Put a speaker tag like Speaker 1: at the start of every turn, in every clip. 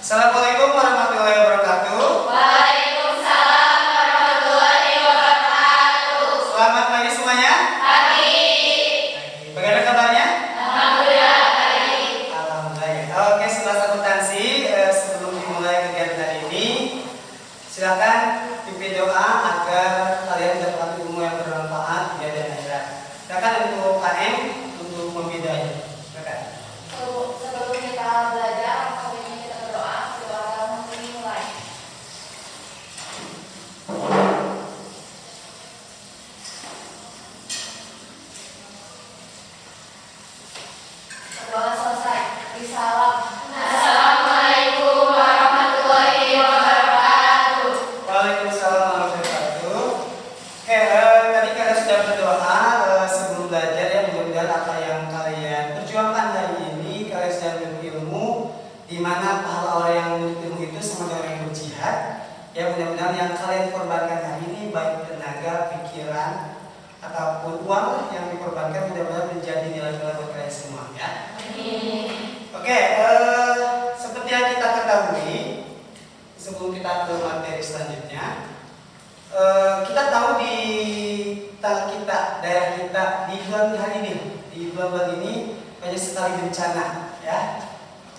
Speaker 1: Assalamualaikum warahmatullahi wabarakatuh.
Speaker 2: Waalaikumsalam warahmatullahi wabarakatuh.
Speaker 1: Selamat pagi semuanya.
Speaker 2: Pagi.
Speaker 1: Bagaimana kabarnya?
Speaker 2: Alhamdulillah baik.
Speaker 1: Alhamdulillah. Oke, setelah akuntansi, sebelum dimulai kegiatan hari ini, silakan pimpin doa agar kalian dapat ilmu yang bermanfaat di dunia dan akhirat. Silakan untuk KM untuk membidai. Silakan.
Speaker 2: Sebelum kita belajar, sebelumnya kita berdoa. Doa mulai. Doa selesai. Salam. Assalamualaikum warahmatullahi wabarakatuh.
Speaker 1: Waalaikumsalam warahmatullahi wabarakatuh. Oke, tadi kalian sudah berdoa sebelum belajar ya, mudah-mudahan apa yang kalian perjuangkan hari ini kalian sudah menuntut ilmu, di mana pahala orang yang menuntut ilmu itu sama dengan orang yang berjihad. Ya, mudah-mudahan yang kalian korbankan hari ini baik tenaga, pikiran ataupun uang yang dikorbankan mudah-mudahan menjadi nilai-nilai buat kalian semua ya. Oke, seperti yang kita ketahui, sebelum kita ke materi selanjutnya, kita tahu di daerah kita di bulan hari ini, di bulan ini banyak sekali bencana, ya.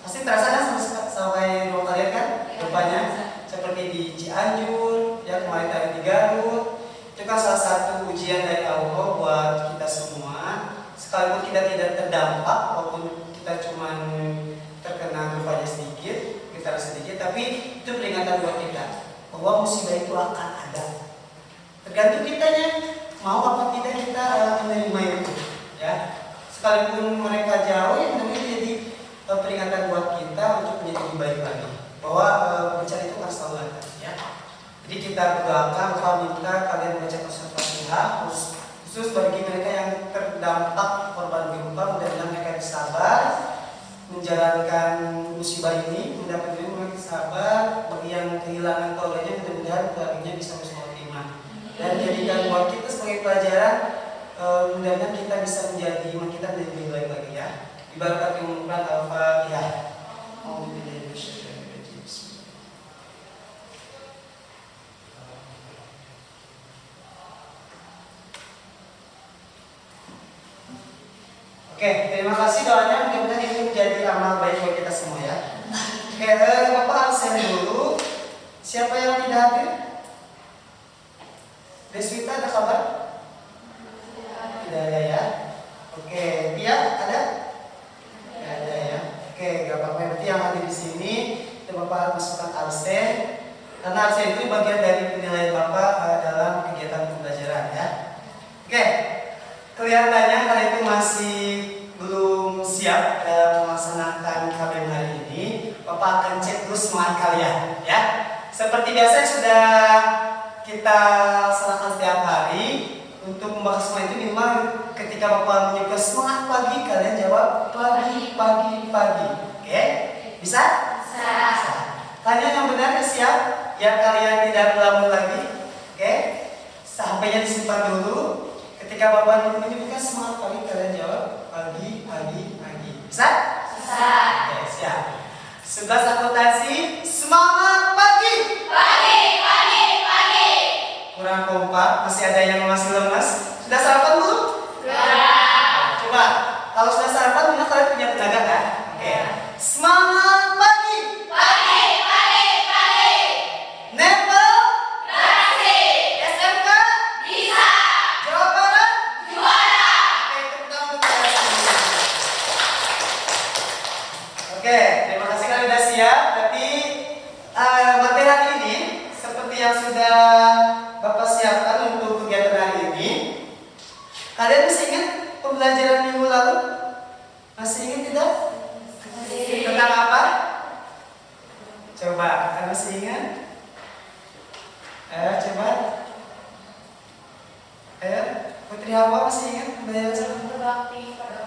Speaker 1: Pasti terasa kan sampai rumah kalian kan, rupanya seperti di Cianjur, ya kemarin tadi di Garut. Itu kan salah satu ujian dari Allah buat kita semua. Sekalipun kita tidak terdampak, walaupun kita cuma terkena gempanya sedikit, getar sedikit, tapi itu peringatan buat kita bahwa musibah itu akan ada. Tergantung kitanya mau apa tidak kita menerima itu, ya. Sekalipun mereka jauh, ya namanya jadi peringatan buat kita untuk menjadi lebih baik lagi. Bahwa bencana itu akan selalu ada, ya. Jadi kita berdoakan, kalau minta kalian membaca surat Fatihah, khusus bagi mereka yang terdampak korban gempa, mudah-mudahan mereka bersabar menjalankan musibah ini, mendapat ilmu sabar. Bagi yang kehilangan keluarganya, mudah-mudahan keluarganya bisa bersama terima. Dan jadikan buat kita sebagai pelajaran, mudah-mudahan kita bisa menjadi iman kita menjadi lebih baik lagi ya. Ibarat Al-Quran Al-Fatihah. Oke, terima kasih doanya, mudah-mudahan ini menjadi amal baik buat kita semua ya. Oke, Bapak absen dulu. Siapa yang tidak hadir? Deswita ada kabar? Tidak ada ya. Oke, Pia ada? Tidak ada ya. Oke, gak apa-apa. Berarti yang hadir di sini itu Bapak masukkan absen. Karena absen itu bagian dari penilaian Bapak dalam kegiatan pembelajaran ya. Oke, kelihatannya kalian itu masih belum siap dalam melaksanakan KBM hari ini. Bapak akan cek dulu semangat kalian ya. Seperti biasa sudah kita laksanakan setiap hari. Untuk membahas semangat itu minimal ketika Bapak menyebut semangat pagi, kalian jawab pagi, pagi, pagi. Oke? Bisa?
Speaker 2: Bisa.
Speaker 1: Kalian yang benar siap? Ya, kalian tidak melamun lagi. Oke? Sampainya disimpan dulu. Ketika Bapak menyebutkan semangat pagi, kalian jawab pagi, pagi, pagi. Bisa?
Speaker 2: Bisa.
Speaker 1: Oke, siap. 11 akuntansi, semangat pagi.
Speaker 2: Pagi, pagi, pagi.
Speaker 1: Kurang kompak, masih ada yang masih lemas. Sudah sarapan belum?
Speaker 2: Sudah.
Speaker 1: Coba, kalau sudah sarapan, mungkin kalian punya tenaga kan? Oke. Semangat pagi.
Speaker 2: Pagi, pagi, pagi.
Speaker 1: Nepal,
Speaker 2: Nasi.
Speaker 1: SMK,
Speaker 2: Bisa.
Speaker 1: Jawa Barat.
Speaker 2: Juara.
Speaker 1: Oke, tepuk tangan untuk kalian. Oke, terima kasih kalian sudah siap. Berarti materi hari ini seperti yang sudah Bapak siapkan untuk kegiatan hari ini. Kalian masih ingat pembelajaran minggu lalu? Masih ingat tidak?
Speaker 2: Masih.
Speaker 1: Tentang apa? Coba, kalian masih ingat? Ayo, coba. Ayo, Putri Hawa masih ingat pembelajaran?
Speaker 2: Berbakti pada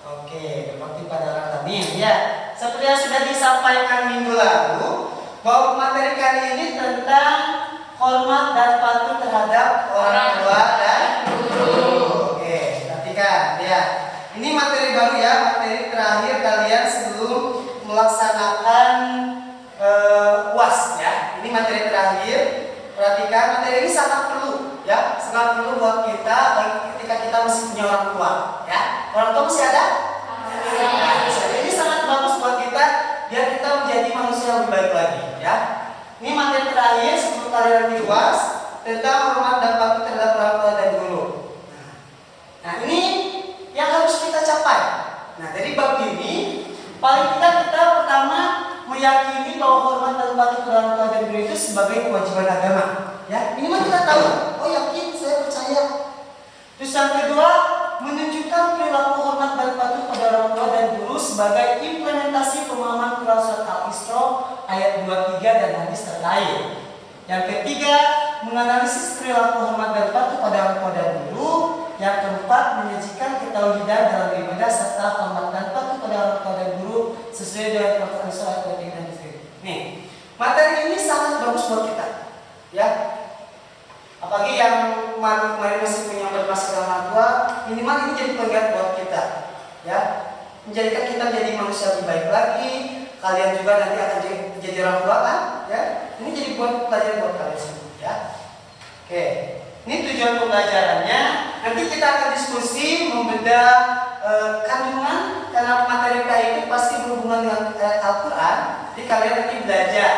Speaker 1: Oke, berbakti pada orang tadi. Ya, seperti yang sudah disampaikan minggu lalu, bahwa materi kali ini tentang hormat dan patuh terhadap orang tua dan guru. Oke, perhatikan ya. Ini materi baru ya, materi terakhir kalian sebelum melaksanakan materi ini sangat perlu ya, sangat perlu buat kita ketika kita masih punya orang tua ya. Orang tua masih ada? Nah, ini sangat bagus buat kita biar kita menjadi manusia yang lebih baik lagi ya. Ini materi terakhir sebelum kalian lebih luas tentang hormat dan patuh terhadap orang tua dan guru. Nah, ini yang harus kita capai. Nah, dari bab ini paling tidak kita pertama meyakini bahwa hormat dan patuh terhadap orang tua dan guru itu sebagai kewajiban agama. Ya, minimal kita tahu. Oh, yakin, saya percaya. Terus yang kedua, menunjukkan perilaku hormat dan patuh pada orang tua dan guru sebagai implementasi pemahaman Quran surat Al-Isra ayat 23 dan hadis terkait. Yang ketiga, menganalisis perilaku hormat dan patuh pada orang tua dan guru. Yang keempat, menyajikan ketauhidan dalam ibadah serta hormat dan patuh pada orang tua dan guru sesuai dengan Quran surat Al-Isra ayat 23 dan hadis terkait. Nih, materi ini sangat bagus buat kita. Ya. Apalagi yang kemarin masih punya bermasalah orang tua, minimal ini jadi pengingat buat kita, ya, menjadikan kita menjadi manusia lebih baik lagi. Kalian juga nanti akan jadi orang tua kan, ya. Ini jadi buat pelajaran buat kalian semua, ya. Oke, ini tujuan pembelajarannya. Nanti kita akan diskusi membedah kandungan karena materi kita itu pasti berhubungan dengan Al-Quran. Jadi kalian nanti belajar.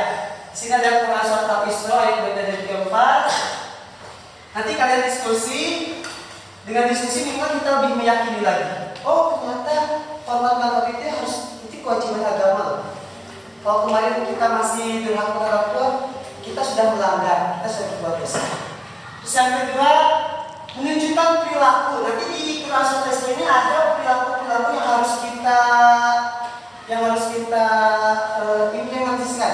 Speaker 1: Di sini ada Quran surat Al-Isra ayat 24. Nanti kalian diskusi, dengan diskusi minimal kita lebih meyakini lagi. Oh, ternyata hormat dan patuh itu harus itu kewajiban agama. Kalau kemarin kita masih durhaka kepada orang tua, kita sudah melanggar, kita sudah berbuat dosa. Terus yang kedua, menunjukkan perilaku. Nanti di Quran surat Al-Isra ini ada perilaku-perilaku yang harus kita implementasikan,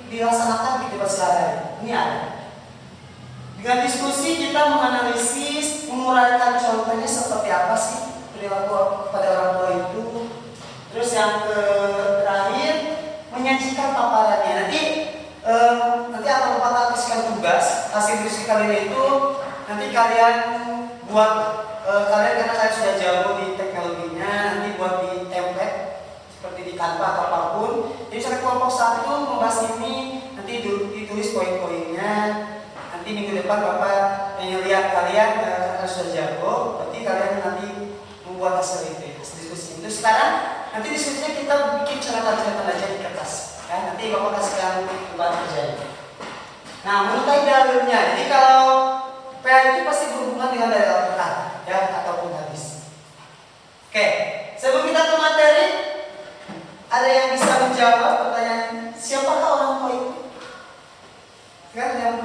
Speaker 1: dilaksanakan di depan sehari-hari. Ini ada. Dengan diskusi kita menganalisis, menguraikan contohnya seperti apa sih perilaku pada orang tua itu. Terus yang terakhir, menyajikan paparannya. Nanti akan Bapak kasihkan tugas hasil diskusi kalian itu. Nanti kalian buat kalian karena kalian sudah jauh di teknologinya, nanti buat di template seperti di Canva atau apapun. Jadi misalnya kelompok 1 membahas ini, nanti ditulis poin-poinnya. Nanti minggu depan Bapak yang lihat kalian sudah jago, berarti kalian nanti membuat hasil itu, diskusi itu. Sekarang nanti diskusinya kita bikin catatan aja di kertas, ya. Nanti Bapak kasihkan tempat kerjanya. Nah, mengenai dalilnya, jadi kalau PA itu pasti berhubungan dengan dalil Al-Quran, ya, ataupun hadis. Oke, sebelum kita ke materi, ada yang bisa menjawab pertanyaan siapakah orang tua itu? Kan yang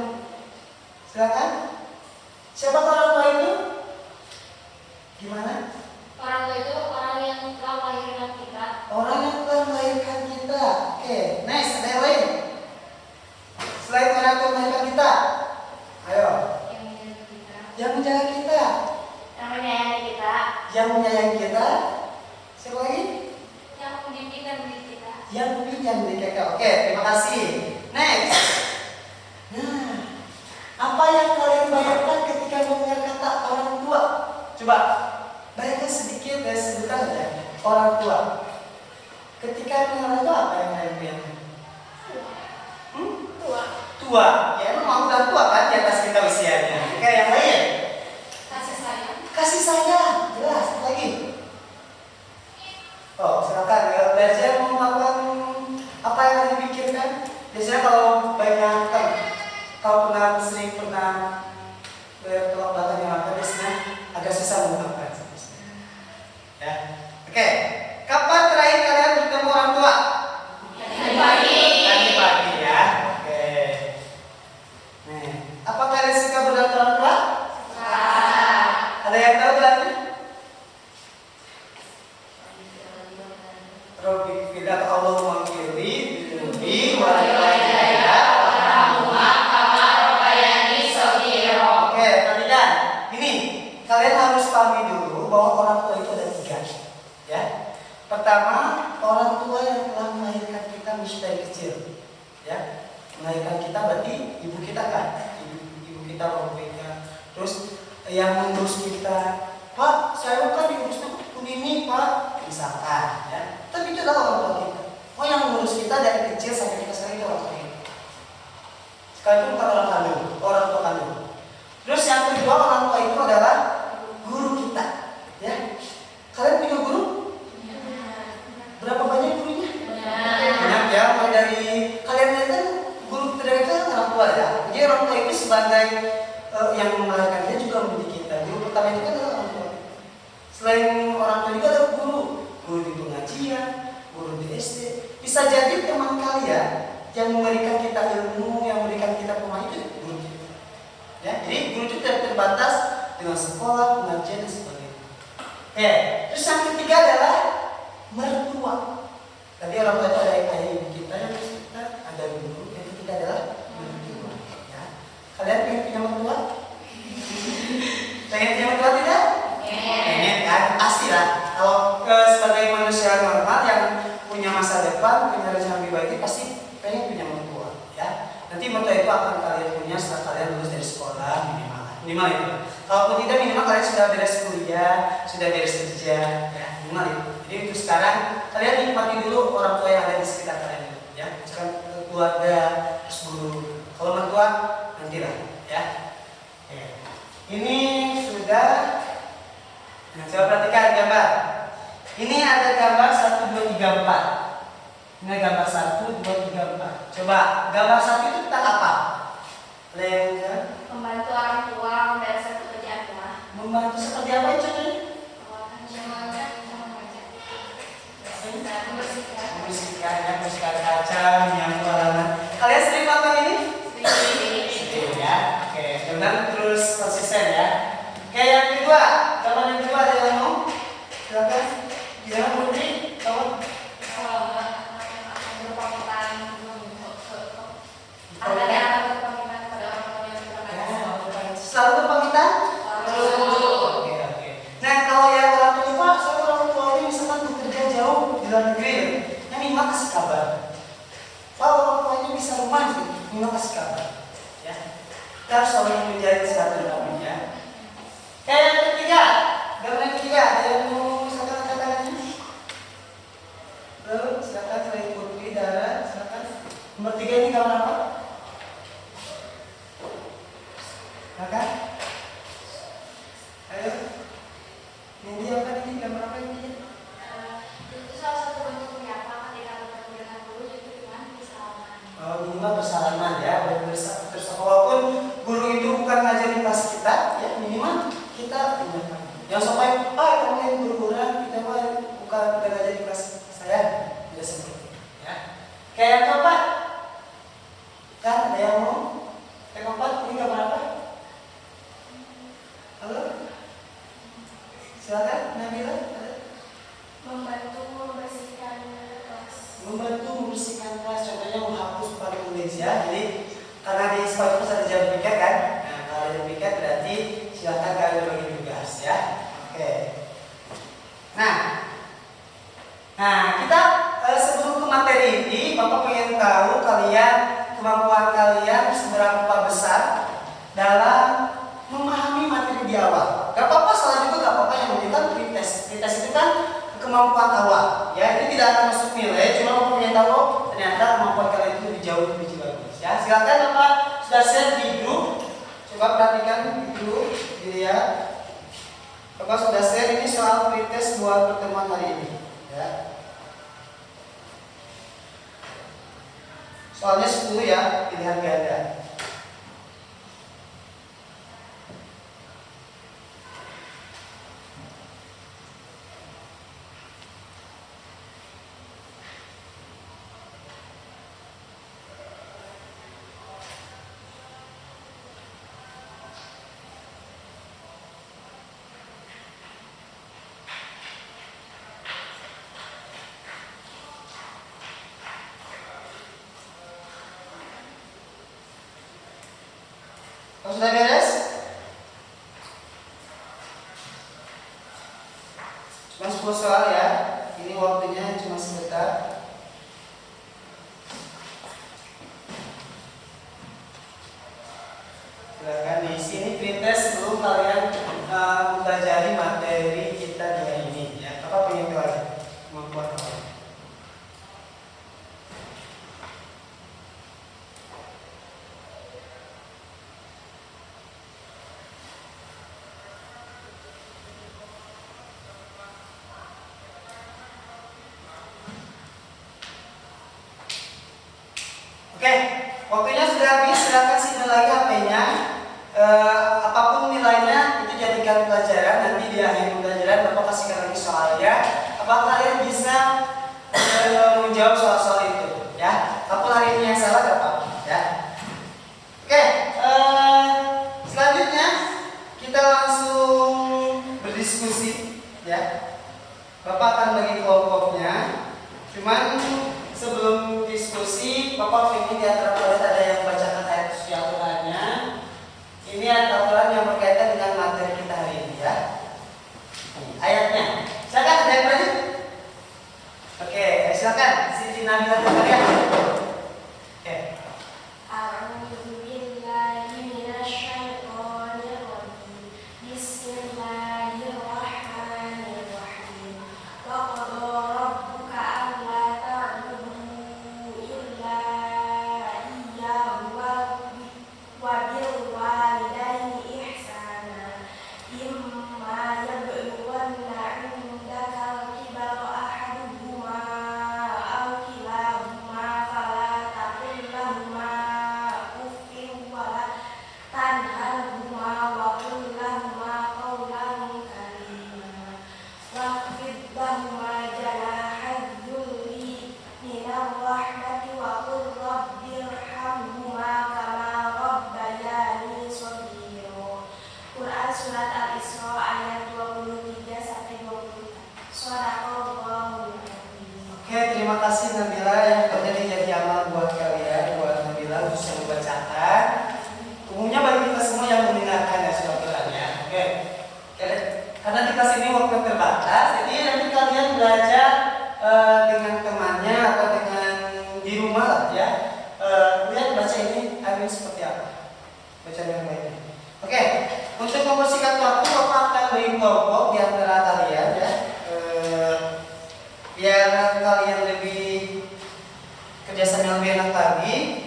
Speaker 1: silakan. Siapa orang tua itu? Gimana?
Speaker 2: Orang tua itu orang yang telah melahirkan kita.
Speaker 1: Orang yang telah melahirkan kita. Oke, next, ada yang lain? Selain orang tua melahirkan kita, ayo.
Speaker 2: Yang menjaga kita.
Speaker 1: Yang menjaga kita.
Speaker 2: Yang menyayangi kita.
Speaker 1: Yang menyayangi kita. Siapa lagi?
Speaker 2: Yang mendidik dan mendidik kita.
Speaker 1: Yang mendidik dan mendidik kita. Oke, terima kasih. Next. Nah, apa yang kalian bayangkan ketika mendengar kata orang tua? Coba bayangkan sedikit dan sebentar saja. Orang tua. Ketika mendengar itu apa yang kalian bayangkan?
Speaker 2: Tua.
Speaker 1: Tua. Ya emang udah tua kan di atas kita usianya. Kayak yang lain.
Speaker 2: Kasih sayang.
Speaker 1: Kasih sayang. Jelas. Lagi. Oh, silakan belajar melakukan apa yang kalian pikirkan. Biasanya kalau banyak kan, kalau sering pernah bertolak belakang yang ada, biasanya agak susah mengungkapkan. Ya, oke. Kapan terakhir kalian bertemu orang tua?
Speaker 2: Tadi pagi.
Speaker 1: Tadi pagi ya. Oke. Nih, apa kalian suka berdoa orang tua? Ada yang tahu doanya? Robbi fida Allahumma firli bi wa kalian harus pahami dulu bahwa orang tua itu ada 3, ya. Pertama, orang tua yang telah melahirkan kita dari kecil, ya. Melahirkan kita berarti ibu kita kan, ibu kita, bapak kita. Terus yang mengurus kita, Pak, saya kan diurusnya ini Pak, misalkan, ya. Tapi itu adalah orang tua kita. Oh, yang mengurus kita dari kecil sampai kita sekarang itu orang tua kita. Sekarang itu bukan orang kandung. Selain orang tua juga ada guru di pengajian, guru di SD. Bisa jadi teman kalian yang memberikan kita ilmu, yang memberikan kita pemahaman itu guru kita. Ya, jadi guru itu tidak terbatas dengan sekolah, pengajian dan sebagainya. Oke, terus yang ketiga adalah mertua. Tadi orang tua itu ada ayah ibu kita, yang kita ada guru. Yang ketiga adalah mertua. Ya. Kalian pengen punya mertua? Pengen punya mertua tidak? Pengen kan? Pastilah. Kalau sebagai manusia normal yang punya masa depan, punya rencana lebih baik, pasti pengen punya mertua. Ya. Nanti mertua itu akan kalian punya setelah kalian lulus dari sekolah minimal itu. Kalaupun tidak minimal kalian sudah beres kuliah, sudah beres kerja, ya minimal itu. Jadi untuk sekarang kalian nikmati dulu orang tua yang ada di sekitar kalian, ya. Misalkan keluarga, terus guru. Kalau mertua nantilah, ya. Oke. Ini sudah. Nah, coba perhatikan gambar. Ini ada gambar 1, 2, 3, 4. Ini gambar 1, 2, 3, 4. Coba gambar 1 itu tentang apa? Lengan.
Speaker 2: Membantu orang tua membereskan pekerjaan rumah.
Speaker 1: Membantu seperti apa itu contohnya? Membersihkan ya, membersihkan kaca, menyapu halaman. Kalian sering melakukan ini? Sering ya. Oke, dan terus konsisten ya. Oke, yang kedua, gambar yang kedua ada yang mau? Silakan. Jangan Putri, kamu. Selalu berpamitan? Oke. Nah, kalau yang orang tua, saya orang tua ini misalkan bekerja jauh di luar negeri, ya minimal kasih kabar. Kalau orang tuanya bisa rumah, minimal kasih kabar. Ya, kita harus selalu menjadi silaturahmi ya. Kayak yang ketiga, gambar yang ketiga, ada yang mau misalkan angkat tangannya? Lalu silakan selain Putri, Dara, silakan. Nomor 3 ini gambar apa? Silakan. Ayo. Ini apa ini gambar apa ini?
Speaker 2: Itu salah satu bentuk menyapa ketika bertemu dengan guru, itu dengan bersalaman.
Speaker 1: Oh, minimal bersalaman ya, walaupun guru itu bukan ngajarin kelas kita, ya minimal kita menyapa. Yang sampai, kamu yang guru-guruan, kita mah bukan ngajarin kelas saya, tidak seperti itu. Ya. Kayak yang keempat, kan ada yang mau? Yang keempat ini gambar apa? Halo? Silakan, Nabila.
Speaker 2: Membantu membersihkan kelas.
Speaker 1: Membantu membersihkan kelas, contohnya menghapus papan tulis ya. Jadi karena di sekolah itu ada jam piket kan. Nah, kalau ada jam piket berarti silakan kalian bagi tugas ya. Oke. Nah kita sebelum ke materi ini, Bapak pengen tahu kalian kemampuan kalian seberapa besar dalam memahami materi di awal. Gak apa-apa, salah juga gak apa-apa, yang penting kan pretest. Pretest itu kan kemampuan awal. Ya, ini tidak akan masuk nilai, cuma Bapak pengen tahu ternyata kemampuan kalian itu lebih jauh lebih bagus. Ya, silakan Bapak sudah share di grup. Coba perhatikan di grup, dilihat. Bapak sudah share ini soal pretest buat pertemuan hari ini. Ya. Soalnya 10 ya, pilihan ganda. Kalau sudah beres? Cuma 10 soal ya. Ini waktunya cuma sebentar. Silakan diisi ini pretest sebelum kalian mempelajari materi kita di hari ini ya. Apa pengen tahu aja? Kemampuan apa? Oke, waktunya sudah habis. Silakan simpan lagi HP-nya. Apapun nilainya itu jadikan pelajaran. Nanti di akhir pembelajaran Bapak kasihkan lagi soalnya. Apakah kalian bisa menjawab soal-soal itu? Ya, kalau hari ini yang salah gak apa-apa. Ya. Oke, selanjutnya kita langsung berdiskusi. Ya, Bapak akan bagi kelompoknya. Cuman sebelum diskusi, Bapak ingin di antara kalian ada yang bacakan ayat suci Al-Qur'annya. Ini aturan yang berkaitan dengan materi kita hari ini ya. Ayatnya. Silakan ada yang berani? Oke, silakan. Siti Nabila kalian. Oke.
Speaker 3: A'udzu billahi minasyaitonir rajim. Bismillahirrahmanirrahim. Wa qada rabbuka alla ta'budu illa iyyahu wa bil walidayni ihsana. Imma yablughanna 'indaka al-kibara ahaduhuma aw kilahuma fala taqul lahumā uffin wa la tanharhumā wa qul lahumā qawlan karīmā wakhfid lahumā janāha dhulli minar rahmati wa qul rabbirhamhumā kamā rabbayānī shaghīrā. Quran Surat Al-Isra ayat 23 sampai 24. Shadaqallahul adzim.
Speaker 1: Oke, terima kasih Nabila yang terjadi jadi amal buat kalian, buat Nabila bisa membacakan. Umumnya bagi kita semua yang mendengarkan ya sudah Quran ya. Oke. Karena di kelas ini waktu terbatas, jadi nanti kalian belajar dengan temannya atau dengan di rumah lah ya. Lihat baca ini hari ini seperti apa. Baca dengan baik. Oke, untuk mempersingkat waktu, Bapak akan beri kelompok di antara kalian ya. Biar kalian lebih kerjasama yang lebih enak lagi,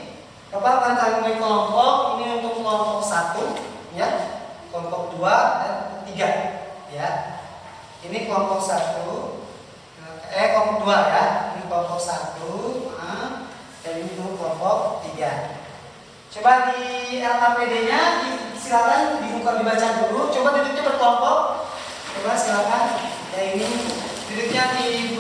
Speaker 1: Bapak akan beri kelompok. Ini untuk kelompok 1 ya, kelompok 2 dan 3 ya. Ini kelompok 1, kelompok 2 ya. Ini kelompok 1, dan ini untuk kelompok 3. Coba di LKPD-nya silakan dibuka dibaca dulu. Coba duduknya berkelompok. Coba silakan. Ya ini duduknya di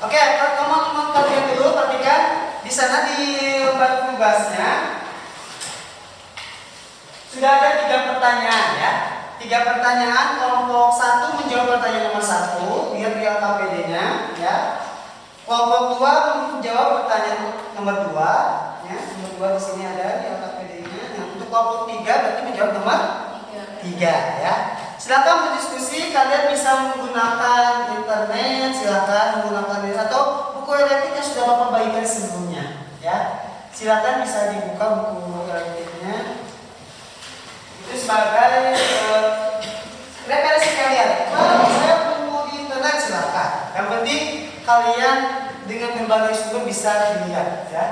Speaker 1: Oke, teman-teman kalian dulu perhatikan di sana di lembar tugasnya sudah ada 3 pertanyaan ya. 3 pertanyaan, kelompok 1 menjawab pertanyaan nomor 1, lihat di LKPD-nya ya. Kelompok 2 menjawab pertanyaan nomor 2 ya. Nomor 2 di sini ada di LKPD-nya. Nah, untuk kelompok 3 berarti menjawab nomor 3 ya. Silakan berdiskusi, kalian bisa menggunakan internet, silakan menggunakan atau buku elektronik yang sudah Bapak bagikan sebelumnya ya. Silakan bisa dibuka buku elektroniknya. Itu sebagai referensi kalian. Kalau saya perlu di internet silakan. Yang penting kalian dengan berbagai sumber bisa dilihat ya.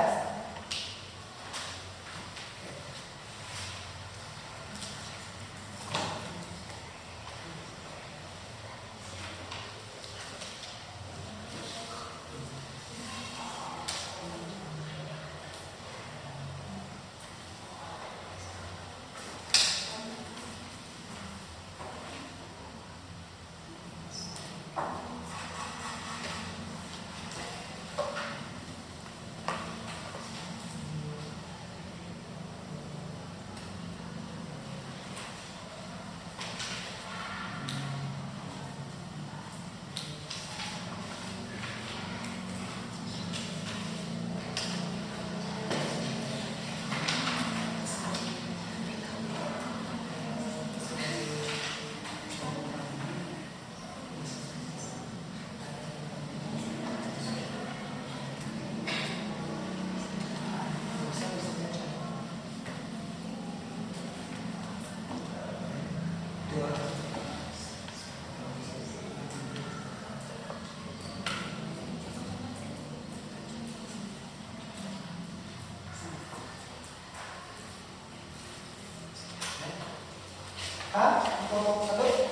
Speaker 1: Kelompok 1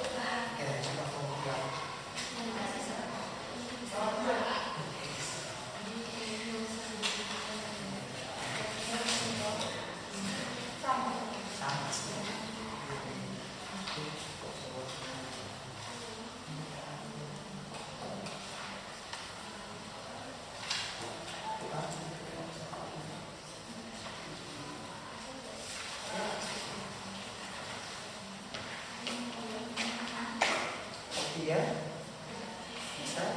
Speaker 1: selesai.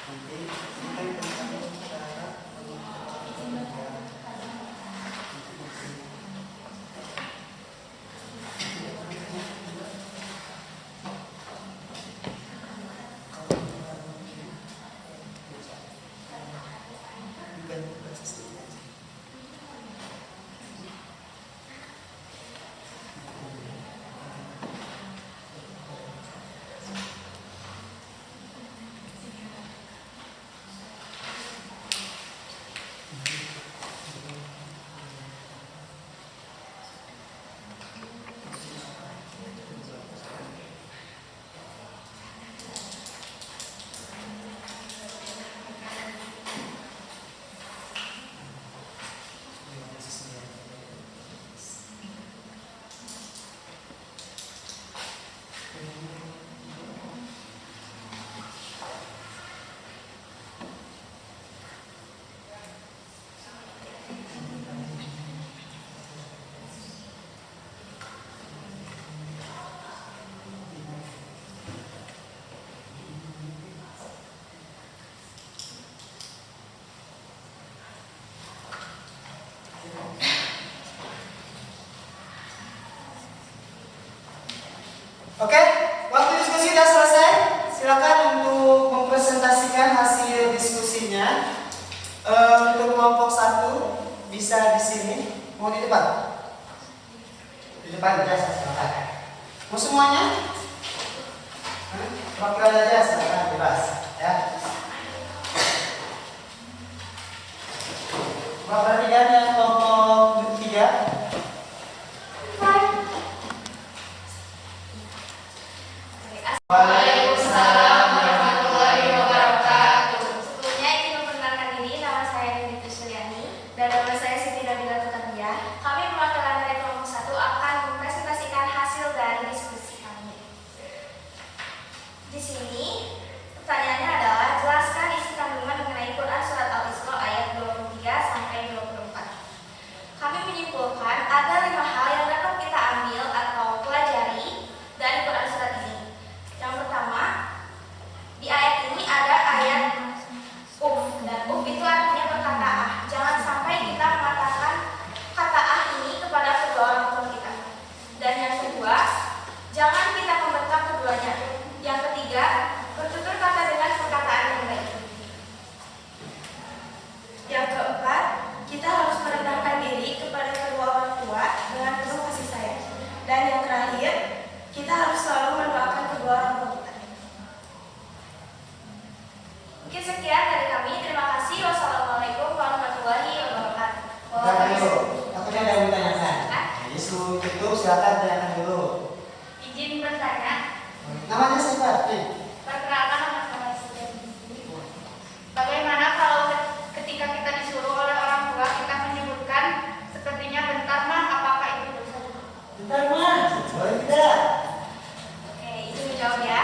Speaker 1: Nanti kita tentang cara Oke, waktu diskusi sudah selesai. Silakan untuk mempresentasikan hasil diskusinya. Untuk kelompok 1 bisa di sini, mau di depan? Di depan aja, silakan. Mau semuanya? Perwakilan aja, silakan bebas, ya. Perhatikan yang kelompok 3.
Speaker 2: Waalaikumsalam warahmatullahi wabarakatuh. Sebelumnya ingin memperkenalkan diri, nama saya Nidita Suryani dan nama saya Siti Nabila Tutandia. Kami perwakilan dari kelompok 1 akan mempresentasikan hasil dari diskusi kami. Di sini pertanyaannya adalah jelaskan isi kandungan mengenai Quran surat Al-Isra ayat 23 sampai 24. Kami menyimpulkan ada 5 hal yang dapat kita ambil atau pelajari dari Quran surat ini. Yang pertama, di ayat ini ada ayat dan itu artinya berkata ah. Jangan sampai kita mengatakan kata ah ini kepada kedua orang tua kita. Dan yang kedua, jangan kita membentak keduanya. Yang ketiga, bertutur kata dengan perkataan yang baik. Yang keempat, kita harus merendahkan diri kepada kedua orang tua dengan penuh kasih sayang. Dan yang terakhir, kita harus selalu mendoakan kedua orang tua kita. Mungkin sekian dari kami. Terima kasih. Wassalamualaikum warahmatullahi wabarakatuh.
Speaker 1: Silakan dulu. Takutnya ada yang ditanyakan. Yesus tutup, silakan tanyakan dulu.
Speaker 2: Izin bertanya.
Speaker 1: Namanya siapa?
Speaker 2: Perkenalkan, nama saya Siti. Bagaimana kalau ketika kita disuruh oleh orang tua kita menyebutkan sepertinya bentar mah, apakah itu dosa?
Speaker 1: Bentar mah, boleh tidak?
Speaker 2: Oke, izin menjawab ya.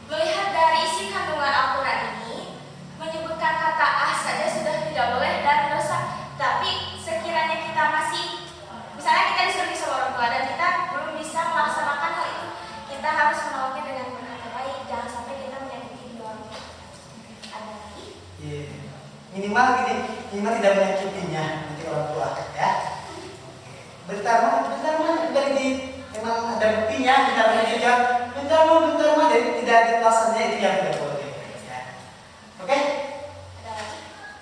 Speaker 2: Melihat dari isi kandungan Al-Quran ini, menyebutkan kata ah saja sudah tidak boleh dan dosa. Tapi sekiranya kita masih, misalnya kita disuruh sama orang tua dan kita belum bisa melaksanakan hal itu, kita harus menolaknya dengan berkata baik. Jangan sampai kita menyakiti dua orang tua. Ada lagi?
Speaker 1: Iya. Minimal gini, minimal tidak menyakitinya nanti orang tua, ya. Bentar mah, dari di memang ada buktinya, kita boleh juga. Bentar mah, jadi tidak ada alasannya itu yang tidak boleh. Ya. Oke?
Speaker 2: Ada lagi?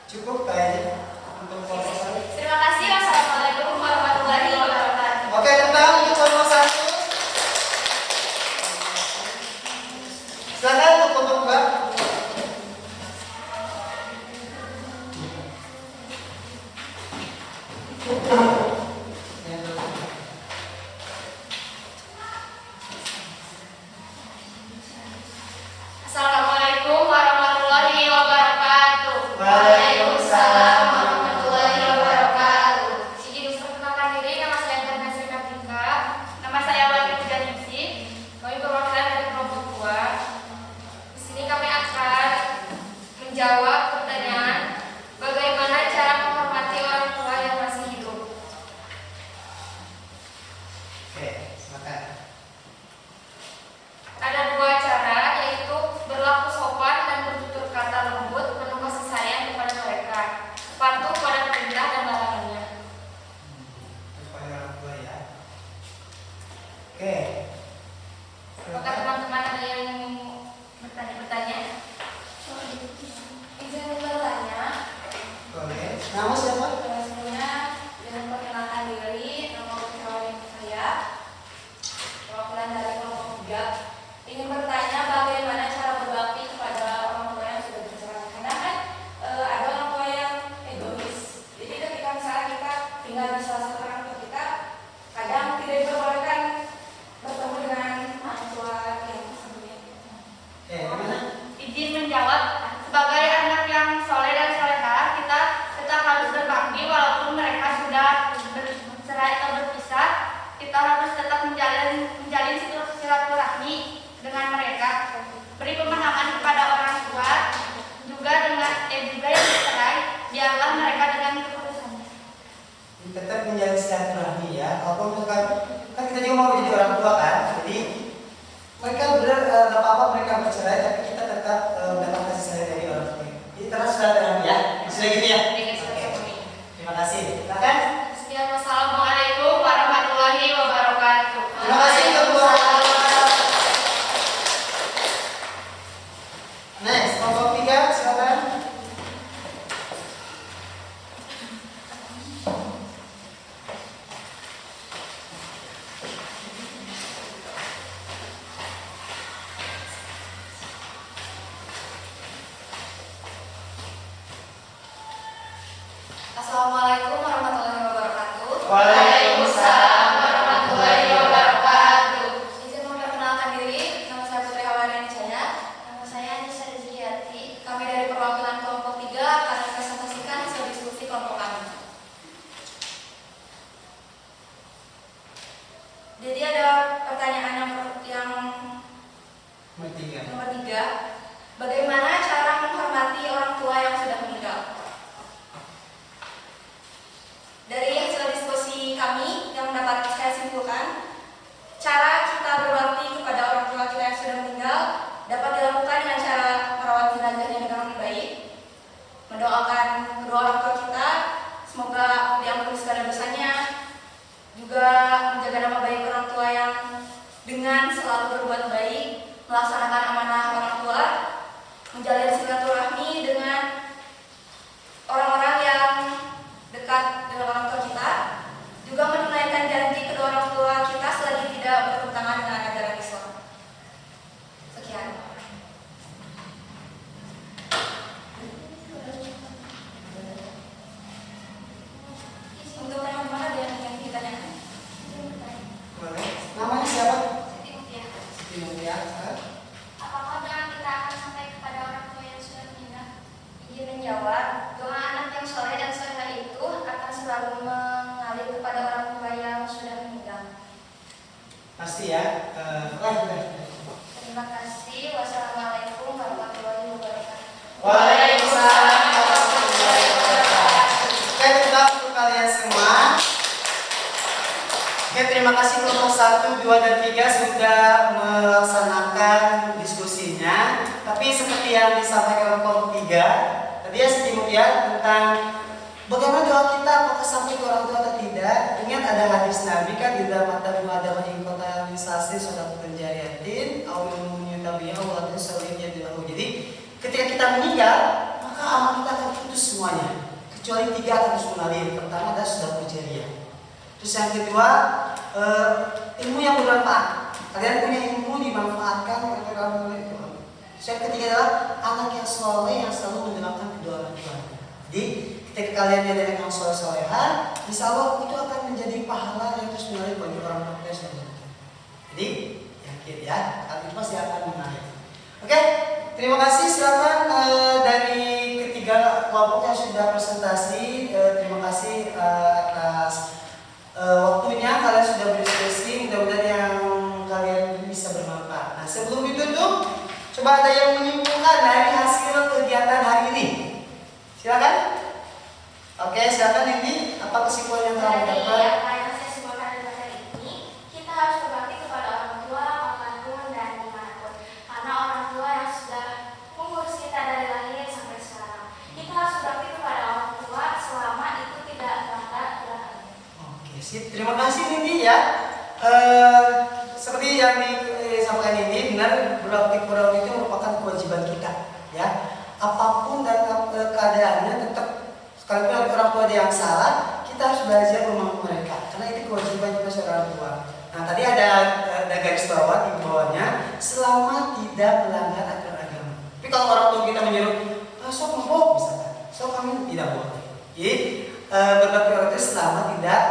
Speaker 1: Cukup kayaknya untuk kelompok 1.
Speaker 2: Terima kasih. Wassalamualaikum warahmatullahi wabarakatuh.
Speaker 1: Oke, tentang untuk kelompok 1. Silakan untuk kelompok 2.
Speaker 2: Assalamualaikum warahmatullahi wabarakatuh.
Speaker 1: Waalaikumsalam
Speaker 2: warahmatullahi wabarakatuh. Izin menjawab, sebagai anak yang soleh dan soleha, kita tetap harus berbakti walaupun mereka sudah bercerai atau berpisah. Kita harus tetap menjalin silaturahmi dengan mereka. Beri pemahaman kepada orang tua juga yang bercerai, biarlah mereka dengan keputusannya.
Speaker 1: Tetap menjalin silaturahmi ya. Kalau misalkan kan kita juga mau jadi orang tua kan, jadi mereka benar nggak apa-apa mereka bercerai, tapi kita tetap mendapat kasih sayang dari orang tua. Jadi terus silaturahmi ya, sudah gitu ya. Oke. Terima kasih. Silakan.
Speaker 2: Sekian, wassalamualaikum warahmatullahi wabarakatuh.
Speaker 1: Terima kasih ketua. Next, kelompok 3 silakan.
Speaker 2: Assalamualaikum warahmatullahi wabarakatuh.
Speaker 1: Waalaikumsalam
Speaker 2: warahmatullahi wabarakatuh. Izin memperkenalkan diri, nama saya Putri Hawariani Cahya. Nama saya Anissa Rizkyati. Kami dari perwakilan kelompok 3 akan mempresentasikan hasil diskusi kelompok kami. Jadi ada pertanyaan yang nomor 3. Bagaimana cara menghormati orang tua yang sudah meninggal? Dari hasil diskusi kami yang dapat saya simpulkan, cara kita berbakti kepada orang tua kita yang sudah meninggal dapat dilakukan dengan cara merawat jenazahnya dengan baik, mendoakan kedua orang tua kita semoga diampuni segala dosanya, juga menjaga nama baik orang tua yang dengan selalu berbuat baik, melaksanakan amanah orang tua, menjalin silaturahmi dengan orang-orang yang dekat dengan orang tua kita, juga menunaikan janji kedua orang tua kita selagi tidak bertentangan dengan ajaran Islam. Sekian. Untuk teman-teman ada yang ingin ditanyakan?
Speaker 1: Boleh. Namanya siapa?
Speaker 2: Siti Mutia.
Speaker 1: Siti Mutia.
Speaker 2: Apakah doa kita akan sampai kepada orang tua yang sudah meninggal? Izin menjawab, doa anak yang soleh dan solehah itu akan selalu mengalir kepada orang tua yang sudah meninggal.
Speaker 1: Pasti ya.
Speaker 2: Terima kasih. Wassalamualaikum warahmatullahi wabarakatuh.
Speaker 1: Waalaikumsalam warahmatullahi wabarakatuh. Oke, tetap untuk kalian semua. Oke, terima kasih kelompok 1, 2, dan 3 sudah melaksanakan diskusinya. Tapi seperti yang disampaikan oleh kelompok 3, tadi ya sedikit ya tentang bagaimana doa kita apakah sampai ke orang tua atau tidak. Ingat ada hadis Nabi kan, idza mata bu adam in kota min sasi sadaqatun jariyatin aw min tabi'ah wa tasallim yadihi. Jadi ketika kita meninggal, maka amal kita akan putus semuanya. Kecuali 3 akan terus mengalir. Pertama adalah sedekah jariyah. Terus yang kedua, ilmu yang bermanfaat. Kalian punya ilmu dimanfaatkan oleh kamu itu. Yang ketiga adalah anak yang soleh yang selalu mendengarkan kedua orang tua. Jadi ketika kalian jadi anak yang soleh-solehan, insya Allah itu akan menjadi pahala yang terus mengalir bagi orang tua yang sudah. Jadi yakin ya, hal itu pasti akan mengalir. Oke, terima kasih. Silakan dari ketiga kelompok yang sudah presentasi. Terima kasih atas waktunya. Kalian sudah berdiskusi. Mudah-mudahan yang kalian bisa bermanfaat. Nah, sebelum ditutup, coba ada yang menyimpulkan dari hasil kegiatan hari ini. Silakan. Oke, silakan ini apa kesimpulan yang telah
Speaker 2: Jadi,
Speaker 1: didapat?
Speaker 2: apa yang saya simpulkan dari materi ini, kita harus berbakti kepada orang tua kapanpun dan dimanapun. Karena orang tua yang sudah mengurus kita dari lahir sampai sekarang. Kita harus berbakti kepada orang tua selama itu tidak melanggar aturan.
Speaker 1: Oke, sip. Terima kasih Nindi ya. Seperti yang disampaikan ini, benar berbakti kepada orang itu merupakan kewajiban kita, ya. Apapun dan keadaannya tetap sekalipun ada orang tua yang salah, kita harus belajar memahami mereka karena itu kewajiban kita sebagai orang tua. Nah, tadi ada garis bawah di bawahnya selama tidak melanggar aturan agama. Tapi kalau orang tua kita menyuruh, sok mabok misalkan, sok kami tidak boleh. Jadi berbakti orang itu selama tidak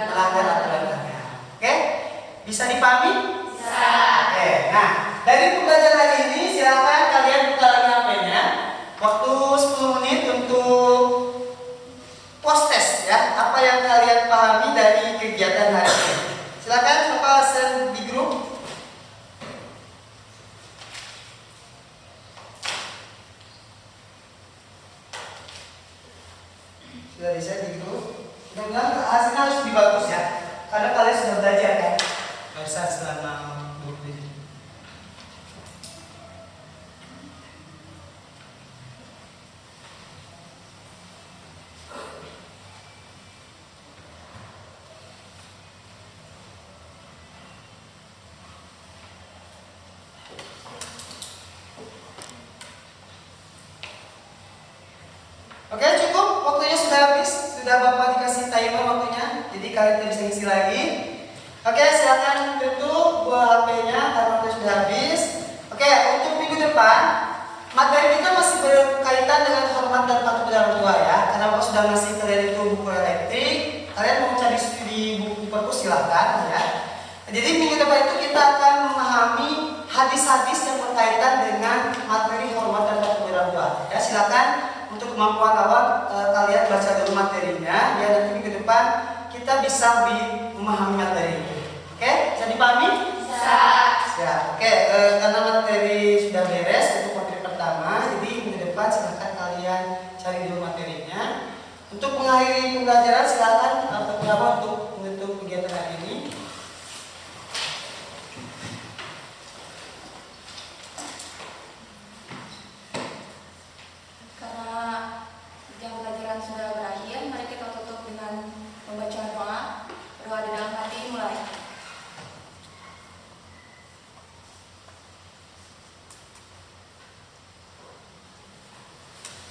Speaker 1: melanggar aturan agama. Oke? Bisa dipahami?
Speaker 2: Bisa.
Speaker 1: Oke. Nah, dari pembelajaran hari ini silakan sudah riset di grup. Mudah-mudahan hasilnya harus lebih bagus ya, karena kalian sudah belajar kan barusan selama 20 menit. Oke, cukup, waktunya sudah habis, sudah Bapak dikasih timer waktunya, jadi kalian tidak bisa ngisi lagi. Oke, silakan tutup buah HP-nya karena waktu sudah habis. Oke, untuk minggu depan materi kita masih berkaitan dengan hormat dan patuh pada orang tua ya. Karena Bapak sudah ngasih kalian itu buku elektrik, kalian mau cari di buku perpus silahkan ya. Jadi minggu depan itu kita akan memahami hadis-hadis yang berkaitan dengan materi hormat dan patuh pada orang tua. Ya, silakan. Untuk kemampuan awal kalian baca dulu materinya, biar nanti minggu depan kita bisa lebih memahami materi. Oke, bisa dipahami?
Speaker 2: Bisa.
Speaker 1: Ya, oke. Karena materi sudah beres untuk materi pertama, jadi minggu depan silakan kalian cari dulu materinya. Untuk mengakhiri pembelajaran silakan beberapa untuk menutup kegiatan hari ini.
Speaker 3: Jam pelajaran sudah berakhir, mari kita tutup dengan membaca doa. Doa di dalam hati mulai.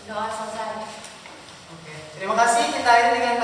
Speaker 3: Doa selesai.
Speaker 1: Oke, terima kasih. Kita akhiri dengan